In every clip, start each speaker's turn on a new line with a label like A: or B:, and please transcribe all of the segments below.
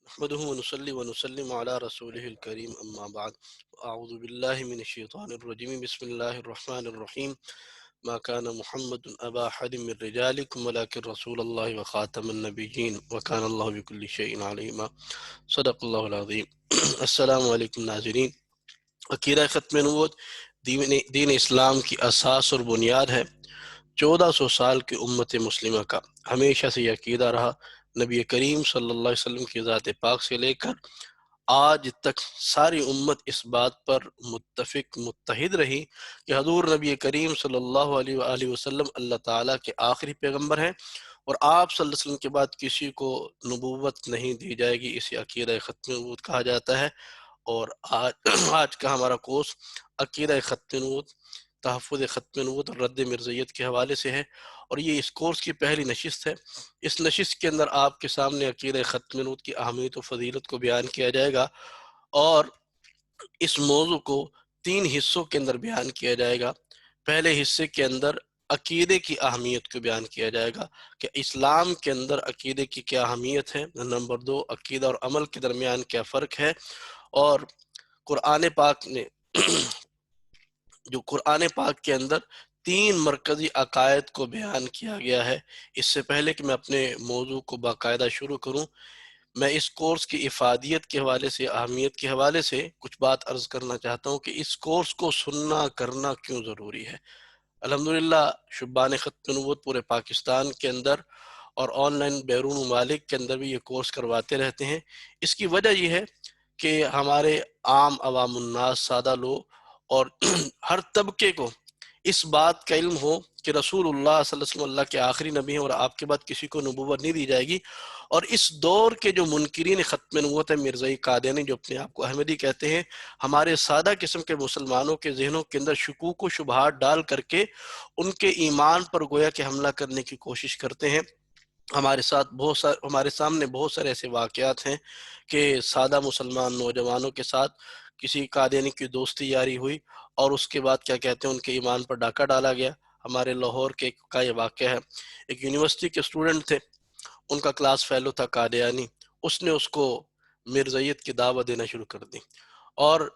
A: نحمده ونصلي ونسلم على رسوله الكريم أما بعد. أعوذ بالله من الشيطان الرجيم. بسم الله الرحمن الرحيم. ما كان محمد أبا أحد من رجالكم ولكن رسول الله وخاتم النبيين وكان الله بكل شيء عليما. صدق الله العظيم. السلام علیکم ناظرین. عقیدہ ختم نبوت دین اسلام کی اساس اور بنیاد ہے. 1400 سال کی امت مسلمہ کا ہمیشہ سے یہ عقیدہ رہا. نبی کریم صلی اللہ علیہ وسلم کی ذات پاک سے لے کر آج تک ساری امت اس بات پر متفق متحد رہی کہ حضور نبی کریم صلی اللہ علیہ وآلہ وسلم اللہ تعالیٰ کے آخری پیغمبر ہیں اور آپ صلی اللہ علیہ وسلم کے بعد کسی کو نبوت نہیں دی جائے گی. اسے عقیدہ ختم نبوت کہا جاتا ہے. اور آج کا ہمارا کورس عقیدہ ختم نبوت، تحفظ ختم نبوت اور رد مرزیت کے حوالے سے ہے، اور یہ اس کورس کی پہلی نشست ہے. اس نشست کے اندر آپ کے سامنے عقیدہ ختم نبوت کی اہمیت و فضیلت کو بیان کیا جائے گا، اور اس موضوع کو 3 حصوں کے اندر بیان کیا جائے گا. پہلے حصے کے اندر عقیدے کی اہمیت کو بیان کیا جائے گا کہ اسلام کے اندر عقیدے کی کیا اہمیت ہے. نمبر 2، عقیدہ اور عمل کے درمیان کیا فرق ہے، اور قرآن پاک نے جو قرآن پاک کے اندر 3 مرکزی عقائد کو بیان کیا گیا ہے. اس سے پہلے کہ میں اپنے موضوع کو باقاعدہ شروع کروں، میں اس کورس کی افادیت کے حوالے سے، اہمیت کے حوالے سے کچھ بات عرض کرنا چاہتا ہوں کہ اس کورس کو سننا کرنا کیوں ضروری ہے. الحمدللہ شبان ختم نبوت پورے پاکستان کے اندر اور آن لائن بیرون ممالک کے اندر بھی یہ کورس کرواتے رہتے ہیں. اس کی وجہ یہ ہے کہ ہمارے عام عوام الناس، سادہ لوگ اور ہر طبقے کو اس بات کا علم ہو کہ رسول اللہ صلی اللہ علیہ وسلم اللہ کے آخری نبی ہیں اور آپ کے بعد کسی کو نبوت نہیں دی جائے گی. اور اس دور کے جو منکرین ختم نبوت ہے، مرزائی قادیانی جو اپنے آپ کو احمدی کہتے ہیں، ہمارے سادہ قسم کے مسلمانوں کے ذہنوں کے اندر شکوک و شبہات ڈال کر کے ان کے ایمان پر گویا کہ حملہ کرنے کی کوشش کرتے ہیں. ہمارے سامنے بہت سارے ایسے واقعات ہیں کہ سادہ مسلمان نوجوانوں کے ساتھ کسی قادیانی کی دوستی یاری ہوئی اور اس کے بعد کیا کہتے ہیں ان کے ایمان پر ڈاکہ ڈالا گیا. ہمارے لاہور کا یہ واقعہ ہے. ایک یونیورسٹی کے اسٹوڈنٹ تھے، ان کا کلاس فیلو تھا قادیانی. اس نے اس کو مرزیت کی دعوت دینا شروع کر دی، اور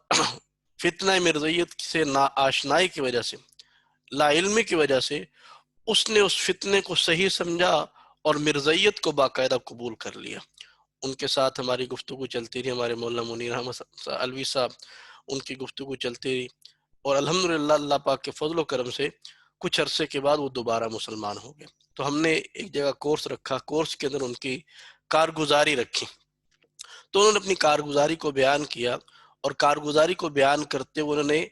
A: فتنہ مرزیت سے ناآشنائی کی وجہ سے، لا علمی کی وجہ سے اس نے اس فتنے کو صحیح سمجھا اور مرزیت کو باقاعدہ قبول کر لیا. ان کے ساتھ ہماری گفتگو چلتی رہی، ہمارے مولانا منیر احمد الوی صاحب، ان کی گفتگو چلتی رہی، اور الحمدللہ اللہ پاک کے فضل و کرم سے کچھ عرصے کے بعد وہ دوبارہ مسلمان ہو گئے. تو ہم نے ایک جگہ کورس رکھا، کورس کے اندر ان کی کارگزاری رکھی، تو انہوں نے اپنی کارگزاری کو بیان کیا، اور کارگزاری کو بیان کرتے ہوئے انہوں نے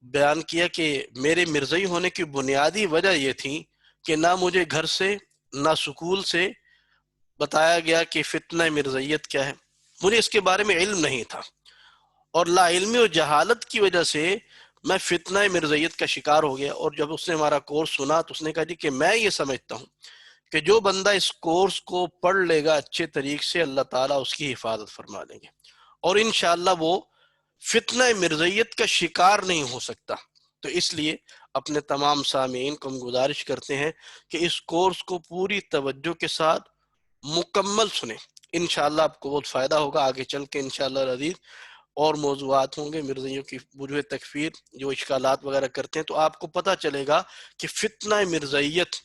A: بیان کیا کہ میرے مرزئی ہونے کی بنیادی وجہ یہ تھی کہ نہ مجھے گھر سے نہ سکول سے بتایا گیا کہ فتنہ مرزیت کیا ہے، مجھے اس کے بارے میں علم نہیں تھا، اور لا علمی و جہالت کی وجہ سے میں فتنہ مرزیت کا شکار ہو گیا. اور جب اس نے ہمارا کورس سنا تو اس نے کہا جی کہ میں یہ سمجھتا ہوں کہ جو بندہ اس کورس کو پڑھ لے گا اچھے طریقے سے، اللہ تعالیٰ اس کی حفاظت فرما لیں گے، اور انشاءاللہ وہ فتنہ مرزیت کا شکار نہیں ہو سکتا. تو اس لیے اپنے تمام سامعین کو ہم گزارش کرتے ہیں کہ اس کورس کو پوری توجہ کے ساتھ مکمل سنیں. انشاءاللہ آپ کو بہت فائدہ ہوگا. آگے چل کے انشاءاللہ العزیز اور موضوعات ہوں گے، مرزائیوں کی وجوہ تکفیر جو اشکالات وغیرہ کرتے ہیں، تو آپ کو پتہ چلے گا کہ فتنہ مرزیت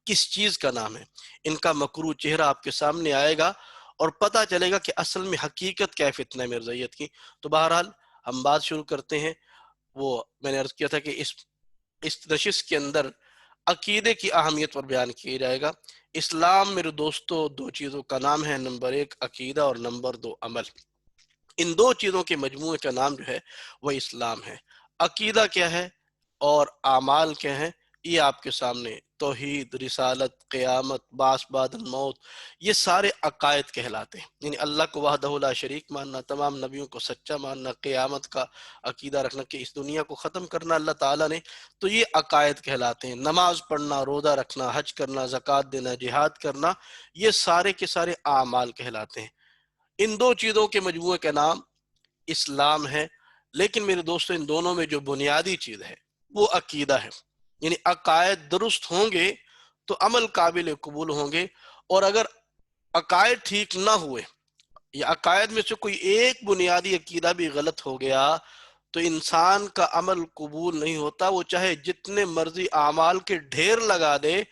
A: کس چیز کا نام ہے. ان کا مکروہ چہرہ آپ کے سامنے آئے گا اور پتہ چلے گا کہ اصل میں حقیقت کیا ہے فتنہ مرزیت کی. تو بہرحال ہم بات شروع کرتے ہیں. وہ میں نے عرض کیا تھا کہ اس نشست کے اندر عقیدے کی اہمیت پر بیان کیا جائے گا. اسلام میرے دوستو 2 چیزوں کا نام ہے، نمبر 1 عقیدہ اور نمبر 2 عمل. ان 2 چیزوں کے مجموعے کا نام جو ہے وہ اسلام ہے. عقیدہ کیا ہے اور اعمال کیا ہیں، یہ آپ کے سامنے توحید، رسالت، قیامت، بعث بعد الموت، یہ سارے عقائد کہلاتے ہیں. یعنی اللہ کو وحدہ لا شریک ماننا، تمام نبیوں کو سچا ماننا، قیامت کا عقیدہ رکھنا کہ اس دنیا کو ختم کرنا اللہ تعالیٰ نے، تو یہ عقائد کہلاتے ہیں. نماز پڑھنا، روزہ رکھنا، حج کرنا، زکوٰۃ دینا، جہاد کرنا، یہ سارے کے سارے اعمال کہلاتے ہیں. ان 2 چیزوں کے مجموعے کا نام اسلام ہے. لیکن میرے دوستو ان دونوں میں جو بنیادی چیز ہے وہ عقیدہ ہے. یعنی عقائد درست ہوں گے تو عمل قابل قبول ہوں گے، اور اگر عقائد ٹھیک نہ ہوئے، یہ عقائد میں سے کوئی ایک بنیادی عقیدہ بھی غلط ہو گیا تو انسان کا عمل قبول نہیں ہوتا، وہ چاہے جتنے مرضی اعمال کے ڈھیر لگا دے۔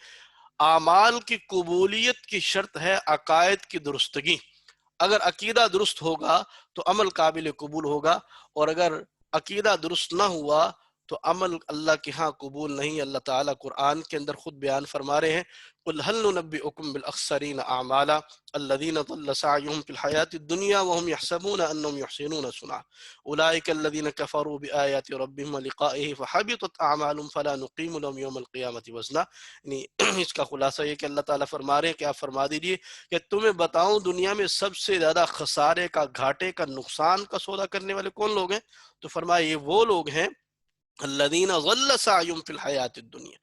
A: اعمال کی قبولیت کی شرط ہے عقائد کی درستگی۔ اگر عقیدہ درست ہوگا تو عمل قابل قبول ہوگا، اور اگر عقیدہ درست نہ ہوا تو عمل اللہ کے ہاں قبول نہیں۔ اللہ تعالیٰ قرآن کے اندر خود بیان فرما رہے ہیں، قُلْ هَلْ نُنَبِّئُكُمْ بِالْأَخْسَرِينَ أَعْمَالًا الَّذِينَ ضَلَّ سَعْيُهُمْ فِي الْحَيَاةِ الدُّنْيَا وَهُمْ يَحْسَبُونَ أَنَّهُمْ يُحْسِنُونَ صُنْعًا أُولَٰئِكَ الَّذِينَ كَفَرُوا بِآيَاتِ رَبِّهِمْ وَلِقَائِهِ فَحَبِطَتْ أَعْمَالُهُمْ فَلَا نُقِيمُ لَهُمْ يَوْمَ الْقِيَامَةِ وَزْنًا۔ یعنی اس کا خلاصہ یہ کہ اللہ تعالیٰ فرما رہے ہیں کہ آپ فرما دیجئے کہ تمہیں بتاؤں دنیا میں سب سے زیادہ خسارے کا، گھاٹے کا، نقصان کا سودا کرنے والے کون لوگ ہیں؟ تو فرمایا یہ وہ لوگ ہیں الذین ضل سعیہم فی الحیات الدنیا،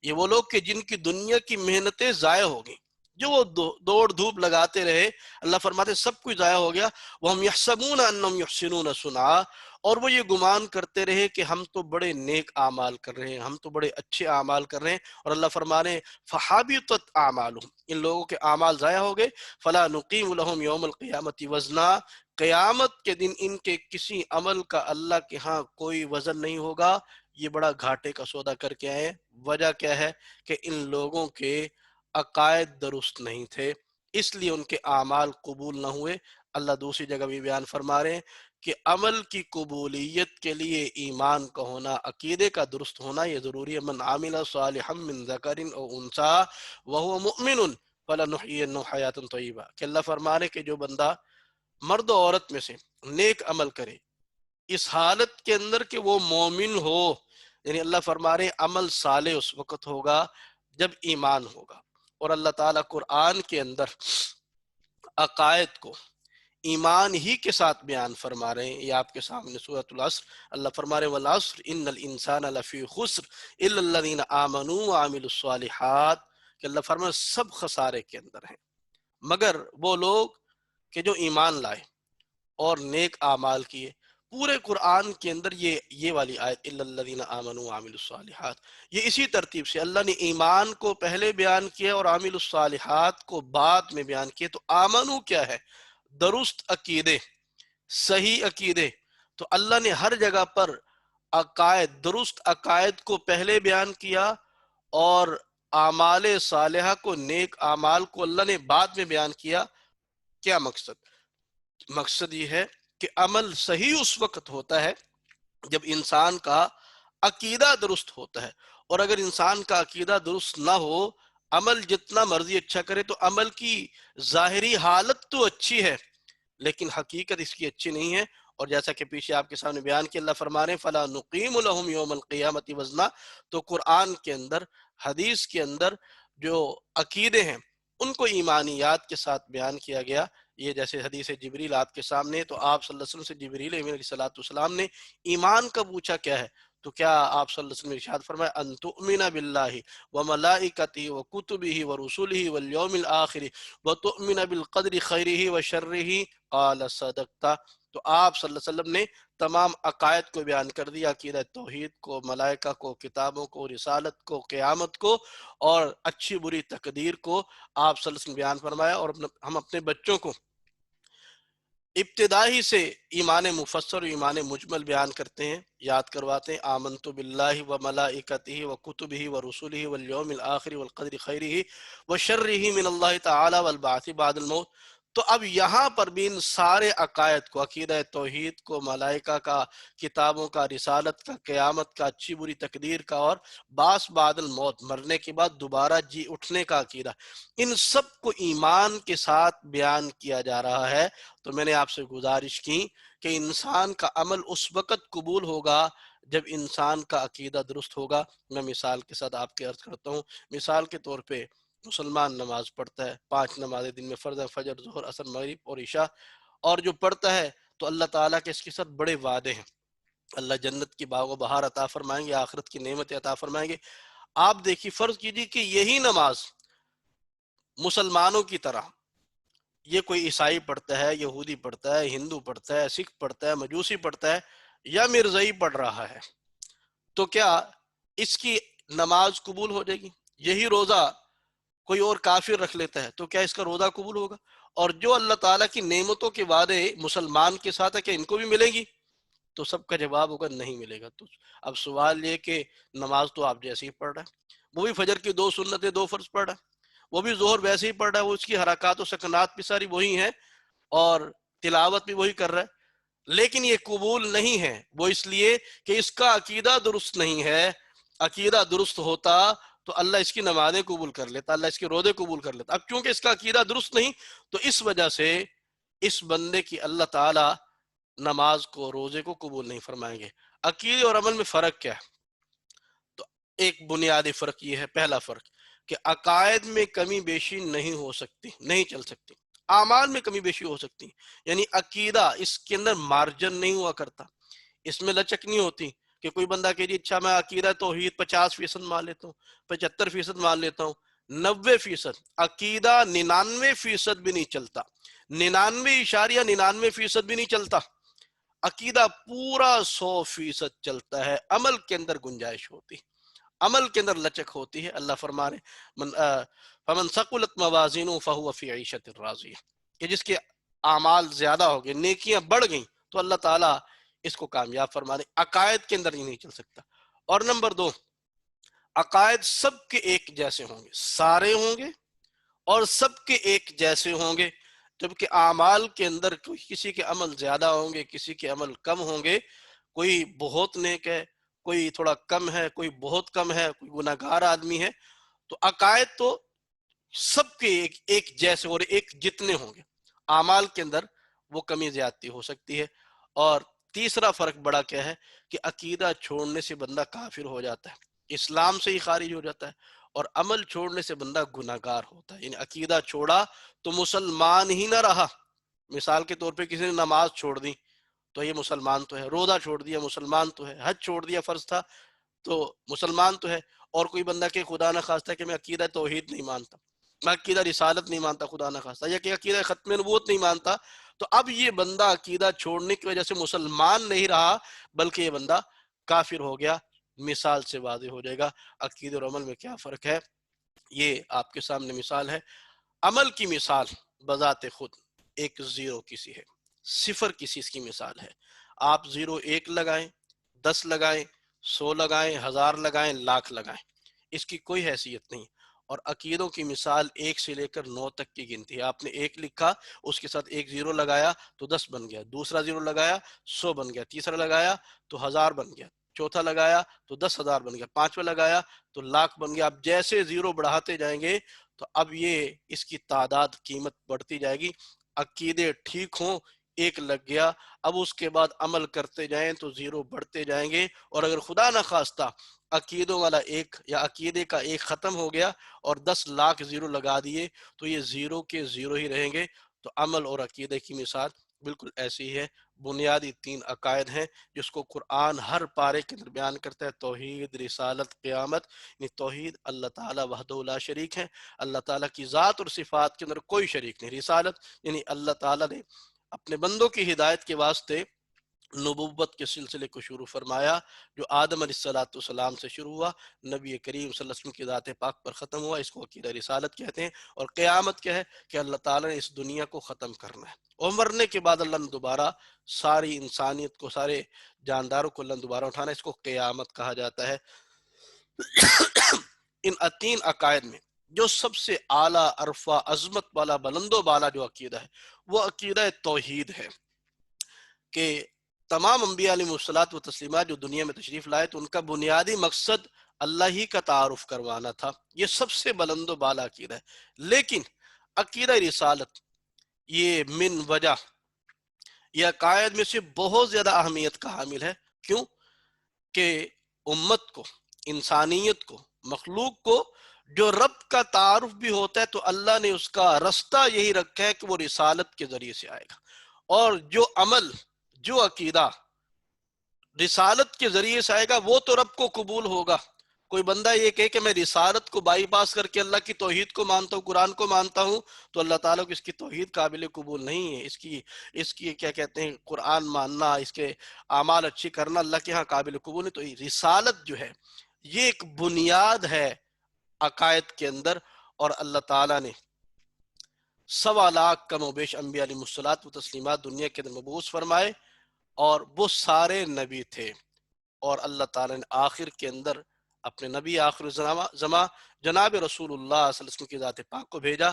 A: یہ وہ لوگ کہ جن کی دنیا کی محنتیں ضائع ہو گئیں، جو وہ دوڑ دھوپ لگاتے رہے، اللہ فرماتے سب کچھ ضائع ہو گیا۔ وَهُمْ يَحْسَبُونَ أَنَّهُمْ يُحْسِنُونَ صُنْعًا، اور وہ یہ گمان کرتے رہے کہ ہم تو بڑے نیک اعمال کر رہے ہیں، ہم تو بڑے اچھے اعمال کر رہے ہیں، اور اللہ فرما رہے ہیں فَحَبِطَتْ أَعْمَالُهُمْ، ان لوگوں کے اعمال ضائع ہو گئے۔ فَلَا نُقِيمُ لَهُمْ يَوْمَ الْقِيَامَةِ وَزْنًا، قیامت کے دن ان کے کسی عمل کا اللہ کے ہاں کوئی وزن نہیں ہوگا۔ یہ بڑا گھاٹے کا سودا کر کے آئے۔ وجہ کیا ہے کہ ان لوگوں کے عقائد درست نہیں تھے، اس لیے ان کے اعمال قبول نہ ہوئے۔ اللہ دوسری جگہ بھی بیان فرما رہے ہیں کہ عمل کی قبولیت کے لیے ایمان کا ہونا، عقیدے کا درست ہونا یہ ضروری ہے۔ من عامل صالحا من ذکر او انثی وهو مؤمن فلنحیینہ حیاۃ طیبہ، کہ اللہ فرما رہے کہ جو بندہ مرد و عورت میں سے نیک عمل کرے اس حالت کے اندر کہ وہ مومن ہو، یعنی اللہ فرما رہے عمل صالح اس وقت ہوگا جب ایمان ہوگا۔ اور اللہ تعالیٰ قرآن کے اندر عقائد کو ایمان ہی کے ساتھ بیان فرما رہے ہیں۔ یہ آپ کے سامنے سورۃ العصر، اللہ فرما رہے ہیں والعصر ان الانسان لفی خسر الا الذین آمنوا وعملوا الصالحات، کہ اللہ فرما رہے سب خسارے کے اندر ہیں مگر وہ لوگ کہ جو ایمان لائے اور نیک اعمال کیے۔ پورے قرآن کے اندر یہ والی آیت الا الذین آمنوا وعملوا الصالحات، یہ اسی ترتیب سے اللہ نے ایمان کو پہلے بیان کیا اور عامل الصالحات کو بعد میں بیان کیا۔ تو آمنو کیا ہے؟ درست عقیدے، صحیح عقیدے۔ تو اللہ نے ہر جگہ پر عقائد، درست عقائد کو پہلے بیان کیا اور اعمال صالحہ کو، نیک اعمال کو اللہ نے بعد میں بیان کیا۔ کیا مقصد؟ مقصد یہ ہے کہ عمل صحیح اس وقت ہوتا ہے جب انسان کا عقیدہ درست ہوتا ہے، اور اگر انسان کا عقیدہ درست نہ ہو، عمل جتنا مرضی اچھا کرے تو عمل کی ظاہری حالت تو اچھی ہے لیکن حقیقت اس کی اچھی نہیں ہے۔ اور جیسا کہ پیچھے آپ کے سامنے بیان کیا، اللہ فرما رہے ہیں فَلَا نُقِيمُ لَهُمْ يَوْمَ الْقِيَامَةِ وَزْنًا، تو قرآن کے اندر، حدیث کے اندر جو عقیدے ہیں ان کو ایمانیات کے ساتھ بیان کیا گیا۔ یہ جیسے حدیث جبریل آپ کے سامنے، تو آپ صلی اللہ علیہ وسلم سے جبریل علیہ السلام نے ایمان کا پوچھا کیا ہے، تو کیا آپ صلی اللہ علیہ وسلم نے ارشاد فرمایا ان تؤمن باللہ وملائکتہ وکتبہ ورسلہ والیوم الآخر وتؤمن بالقدر خیرہ وشرہ قال صدقت۔ تو آپ صلی اللہ علیہ وسلم نے تمام عقائد کو بیان کر دیا، عقیدہ توحید کو، ملائکہ کو، کتابوں کو، رسالت کو، قیامت کو اور اچھی بری تقدیر کو آپ صلی اللہ علیہ وسلم بیان فرمایا۔ اور ہم اپنے بچوں کو ابتدائی سے ایمان مفسر و ایمان مجمل بیان کرتے ہیں، یاد کرواتے ہیں آمنت باللہ وملائکتہ وکتبہ ورسلہ والیوم الآخر والقدر خیرہ وشرہ من اللہ تعالی والبعث بعد الموت۔ تو اب یہاں پر بھی ان سارے عقائد کو، عقیدہ توحید کو، ملائکہ کا، کتابوں کا، رسالت کا، قیامت کا، اچھی بری تقدیر کا، اور بعث بعد الموت، مرنے کے بعد دوبارہ جی اٹھنے کا عقیدہ، ان سب کو ایمان کے ساتھ بیان کیا جا رہا ہے۔ تو میں نے آپ سے گزارش کی کہ انسان کا عمل اس وقت قبول ہوگا جب انسان کا عقیدہ درست ہوگا۔ میں مثال کے ساتھ آپ کے عرض کرتا ہوں۔ مثال کے طور پہ مسلمان نماز پڑھتا ہے، 5 نمازیں دن میں فرض ہیں، فجر، ظہر، عصر، مغرب اور عشاء، اور جو پڑھتا ہے تو اللہ تعالیٰ کے اس کے ساتھ بڑے وعدے ہیں۔ اللہ جنت کی باغ و بہار عطا فرمائیں گے، آخرت کی نعمتیں عطا فرمائیں گے۔ آپ دیکھیے، فرض کیجیے کہ یہی نماز مسلمانوں کی طرح یہ کوئی عیسائی پڑھتا ہے، یہودی پڑھتا ہے، ہندو پڑھتا ہے، سکھ پڑھتا ہے، مجوسی پڑھتا ہے یا مرزائی پڑھ رہا ہے، تو کیا اس کی نماز قبول ہو جائے گی؟ یہی روزہ کوئی اور کافر رکھ لیتا ہے تو کیا اس کا روزہ قبول ہوگا؟ اور جو اللہ تعالیٰ کی نعمتوں کے وعدے مسلمان کے ساتھ ہے کہ ان کو بھی ملیں گی؟ تو سب کا جواب ہوگا نہیں ملے گا۔ تو اب سوال یہ کہ نماز تو آپ جیسے ہی پڑھ رہا ہے، وہ بھی فجر کی 2 سنتیں 2 فرض پڑھ رہا ہے، وہ بھی ظہر ویسے ہی پڑھ رہا ہے، وہ اس کی حرکات و سکنات بھی ساری وہی ہیں اور تلاوت بھی وہی کر رہا ہے، لیکن یہ قبول نہیں ہے۔ وہ اس لیے کہ اس کا عقیدہ درست نہیں ہے۔ عقیدہ درست ہوتا تو اللہ اس کی نمازیں قبول کر لیتا، اللہ اس کے روزے قبول کر لیتا۔ اب چونکہ اس کا عقیدہ درست نہیں، تو اس وجہ سے اس بندے کی اللہ تعالی نماز کو، روزے کو قبول نہیں فرمائیں گے۔ عقیدے اور عمل میں فرق کیا ہے؟ تو ایک بنیادی فرق یہ ہے، پہلا فرق کہ عقائد میں کمی بیشی نہیں ہو سکتی، نہیں چل سکتی، اعمال میں کمی بیشی ہو سکتی، یعنی عقیدہ اس کے اندر مارجن نہیں ہوا کرتا، اس میں لچک نہیں ہوتی کہ کوئی بندہ کہ جی اچھا میں عقیدہ توحید 50% مان لیتا ہوں، 75% مان لیتا ہوں، 90%، عقیدہ 99% بھی نہیں چلتا، 99.99% بھی نہیں چلتا، عقیدہ پورا 100% چلتا ہے۔ عمل کے اندر گنجائش ہوتی، عمل کے اندر لچک ہوتی ہے۔ اللہ فرما رہے فمن ثقلت موازینہ فہو فی عیشۃ راضیہ، کہ جس کے اعمال زیادہ ہو گئے، نیکیاں بڑھ گئیں، تو اللہ تعالیٰ اس کو کامیاب فرما رہے۔ عقائد کے اندر ہی نہیں چل سکتا۔ اور نمبر 2، عقائد سب کے ایک جیسے ہوں گے، سارے ہوں گے اور سب کے ایک جیسے ہوں گے، جبکہ اعمال کے اندر کسی کے عمل زیادہ ہوں گے، کسی کے عمل کم ہوں گے، کوئی بہت نیک ہے، کوئی تھوڑا کم ہے، کوئی بہت کم ہے، کوئی گناہ گار آدمی ہے۔ تو عقائد تو سب کے ایک جیسے اور ایک جتنے ہوں گے، اعمال کے اندر وہ کمی زیادتی ہو سکتی ہے۔ اور تیسرا فرق بڑا کیا ہے کہ عقیدہ چھوڑنے سے بندہ کافر ہو جاتا ہے، اسلام سے ہی خارج ہو جاتا ہے، اور عمل چھوڑنے سے بندہ گناہگار ہوتا ہے، یعنی عقیدہ چھوڑا تو مسلمان ہی نہ رہا۔ مثال کے طور پہ کسی نے نماز چھوڑ دی تو یہ مسلمان تو ہے، روزہ چھوڑ دیا مسلمان تو ہے، حج چھوڑ دیا فرض تھا تو مسلمان تو ہے۔ اور کوئی بندہ کہ خدا نہ خواستہ کہ میں عقیدہ توحید نہیں مانتا، میں عقیدہ رسالت نہیں مانتا خدا نہ خواستہ، یا کہ عقیدہ ختم نبوت نہیں مانتا، تو اب یہ بندہ عقیدہ چھوڑنے کی وجہ سے مسلمان نہیں رہا بلکہ یہ بندہ کافر ہو گیا۔ مثال سے واضح ہو جائے گا عقیدہ اور عمل میں کیا فرق ہے۔ یہ آپ کے سامنے مثال ہے۔ عمل کی مثال بذات خود ایک زیرو کسی ہے، صفر کسی کی مثال ہے۔ آپ 0 1 لگائیں، 10 لگائیں، 100 لگائیں، 1000 لگائیں، لاکھ لگائیں، اس کی کوئی حیثیت نہیں۔ اور عقیدوں کی مثال 1 سے لے کر 9 تک کی گنتی ہے۔ آپ نے 1 لکھا، اس کے ساتھ ایک 0 لگایا تو 10 بن گیا، دوسرا 0 لگایا 100 بن گیا، تیسرا لگایا تو 1000 بن گیا، چوتھا لگایا تو 10,000 بن گیا، پانچواں لگایا تو لاکھ بن گیا۔ اب جیسے 0 بڑھاتے جائیں گے تو اب یہ اس کی تعداد قیمت بڑھتی جائے گی۔ عقیدے ٹھیک ہوں، 1 لگ گیا، اب اس کے بعد عمل کرتے جائیں تو 0 بڑھتے جائیں گے، اور اگر خدا نہ خواستہ عقیدوں والا 1 یا عقیدے کا 1 ختم ہو گیا اور 10 لاکھ 0 لگا دیے تو یہ 0 کے 0 ہی رہیں گے۔ تو عمل اور عقیدے کی مثال بالکل ایسی ہی ہے۔ بنیادی 3 عقائد ہیں جس کو قرآن ہر پارے کے اندر بیان کرتا ہے: توحید، رسالت، قیامت۔ یعنی توحید اللہ تعالیٰ وحدہ لا شریک ہے، اللہ تعالیٰ کی ذات اور صفات کے اندر کوئی شریک نہیں۔ رسالت یعنی اللہ تعالیٰ نے اپنے بندوں کی ہدایت کے واسطے نبوت کے سلسلے کو شروع فرمایا، جو آدم علیہ السلام سے شروع ہوا، نبی کریم صلی اللہ علیہ وسلم کی ذات پاک پر ختم ہوا، اس کو عقیدہ رسالت کہتے ہیں۔ اور قیامت کیا ہے کہ اللہ تعالیٰ نے اس دنیا کو ختم کرنا ہے، اور مرنے کے بعد اللہ نے دوبارہ ساری انسانیت کو، سارے جانداروں کو اللہ نے دوبارہ اٹھانا ہے، اس کو قیامت کہا جاتا ہے۔ ان 3 عقائد میں جو سب سے اعلیٰ، عرفہ، عظمت والا، بلند و بالا جو عقیدہ ہے وہ عقیدہ توحید ہے، کہ تمام انبیاء علیہ الصلوۃ و تسلیمات جو دنیا میں تشریف لائے تو ان کا بنیادی مقصد اللہ ہی کا تعارف کروانا تھا۔ یہ سب سے بلند و بالا عقیدہ ہے۔ لیکن عقیدہ رسالت یہ من وجہ، یہ عقائد میں سے بہت زیادہ اہمیت کا حامل ہے۔ کیوں؟ کہ امت کو، انسانیت کو، مخلوق کو جو رب کا تعارف بھی ہوتا ہے تو اللہ نے اس کا رستہ یہی رکھا ہے کہ وہ رسالت کے ذریعے سے آئے گا، اور جو عمل، جو عقیدہ رسالت کے ذریعے سے آئے گا وہ تو رب کو قبول ہوگا۔ کوئی بندہ یہ کہے کہ میں رسالت کو بائی پاس کر کے اللہ کی توحید کو مانتا ہوں، قرآن کو مانتا ہوں، تو اللہ تعالیٰ کو اس کی توحید قابل قبول نہیں ہے۔ اس کی کیا کہتے ہیں، قرآن ماننا، اس کے اعمال اچھی کرنا اللہ کے ہاں قابل قبول ہے۔ تو رسالت جو ہے یہ ایک بنیاد ہے عقائد کے اندر، اور اللہ تعالیٰ نے 1.25 کم و بیش انبیاء علیہ الصلوۃ و تسلیمات دنیا کے اندر مبعوث فرمائے، اور وہ سارے نبی تھے، اور اللہ تعالیٰ نے آخر کے اندر اپنے نبی آخر زمان جناب رسول اللہ صلی اللہ علیہ وسلم کی ذات پاک کو بھیجا۔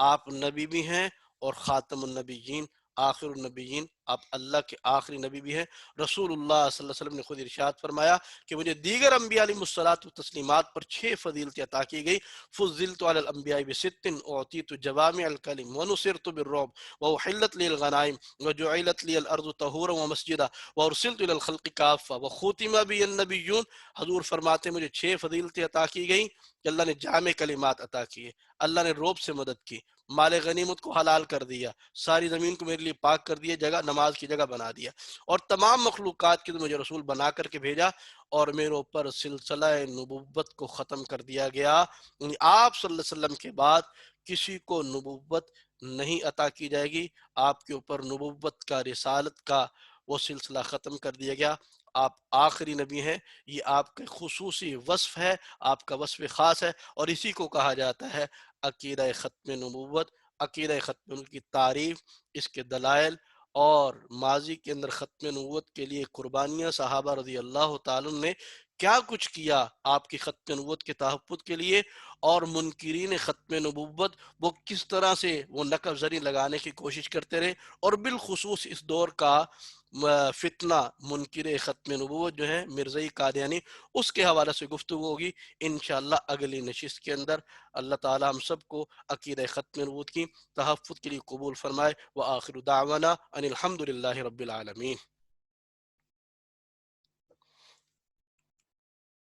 A: آپ نبی بھی ہیں اور خاتم النبیین، آخر النبیین، آپ اللہ کے آخری نبی بھی ہیں۔ رسول اللہ صلی اللہ علیہ وسلم نے خود ارشاد فرمایا کہ مجھے دیگر انبیاء علیہ الصلوۃ والتسلیمات پر 6 فضیلتیں عطا کی گئی۔ فضلت علی الانبیاء بست، اعطیت جوامع الکلم، ونصرت بالرعب، واحلت لی الغنائم، وجعلت لی الارض طہورا ومسجدا، وارسلت الی الخلق کافہ، وختم بی النبیون۔ حضور فرماتے ہیں مجھے 6 فضیلتیں عطا کی گئیں کہ اللہ نے جامع کلمات عطا کیے، اللہ نے روب سے مدد کی، مال غنیمت کو حلال کر دیا، ساری زمین کو میرے لیے پاک کر دیا، جگہ نماز کی جگہ بنا دیا، اور تمام مخلوقات کے مجھے رسول بنا کر کے بھیجا، اور میرے اوپر سلسلہ نبوت کو ختم کر دیا گیا۔ یعنی آپ صلی اللہ علیہ وسلم کے بعد کسی کو نبوت نہیں عطا کی جائے گی، آپ کے اوپر نبوت کا، رسالت کا وہ سلسلہ ختم کر دیا گیا۔ آپ آخری نبی ہیں، یہ آپ کا خصوصی وصف ہے، آپ کا وصف خاص ہے، اور اسی کو کہا جاتا ہے عقیدہ ختم نبوت۔ عقیدہ ختم نبوت کی تعریف، اس کے دلائل، اور ماضی کے اندر ختم نبوت کے لیے قربانیاں صحابہ رضی اللہ تعالیٰ نے کیا کچھ کیا آپ کی ختم نبوت کے تحفظ کے لیے، اور منکرین ختم نبوت وہ کس طرح سے وہ نقب زری لگانے کی کوشش کرتے رہے، اور بالخصوص اس دور کا فتنہ منکر ختم نبوت جو ہے مرزائی قادیانی، اس کے حوالے سے گفتگو ہوگی انشاءاللہ اگلی نشست کے اندر۔ اللہ تعالی ہم سب کو عقیدہ ختم نبوت کی تحفظ کے لیے قبول فرمائے۔ وآخر دعوانا ان الحمد للہ رب العالمین۔